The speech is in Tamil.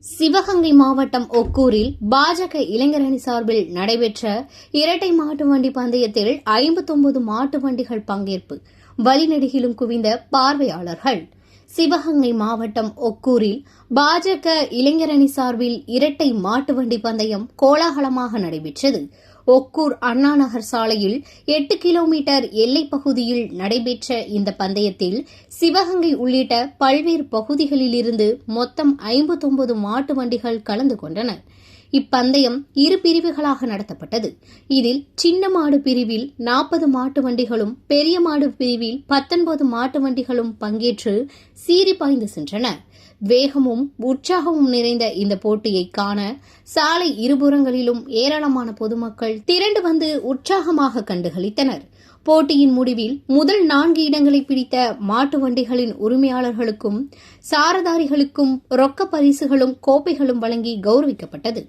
சிவகங்கை மாவட்டம் ஒக்கூரில் பாஜக இளைஞரணி சார்பில் நடைபெற்ற இரட்டை மாட்டு வண்டி பந்தயத்தில் 59 மாட்டு வண்டிகள் பங்கேற்பு, வழிநெடுகிலும் குவிந்த பார்வையாளர்கள். சிவகங்கை மாவட்டம் ஒக்கூரில் பாஜக இளைஞரணி சார்பில் இரட்டை மாட்டு வண்டி பந்தயம் கோலாகலமாக நடைபெற்றது. ஒக்கூர் அண்ணாநகர் சாலையில் 8 கிலோமீட்டர் எல்லைப் பகுதியில் நடைபெற்ற இந்த பந்தயத்தில் சிவகங்கை உள்ளிட்ட பல்வேறு பகுதிகளிலிருந்து மொத்தம் 59 மாட்டு வண்டிகள் கலந்து கொண்டன. இப்பந்தயம் இரு பிரிவுகளாக நடத்தப்பட்டது. இதில் சின்ன மாடு பிரிவில் 40 மாட்டு வண்டிகளும், பெரிய மாடு பிரிவில் 19 மாட்டு வண்டிகளும் பங்கேற்று சீறி பாய்ந்து சென்றன. வேகமும் உற்சாகமும் நிறைந்த இந்த போட்டியை காண சாலை இருபுறங்களிலும் ஏராளமான பொதுமக்கள் திரண்டு வந்து உற்சாகமாக கண்டுகளித்தனர். போட்டியின் முடிவில் முதல் 4 இடங்களை பிடித்த மாட்டு வண்டிகளின் உரிமையாளர்களுக்கும் சாரதாரிகளுக்கும் ரொக்க பரிசுகளும் கோப்பைகளும் வழங்கி கௌரவிக்கப்பட்டது.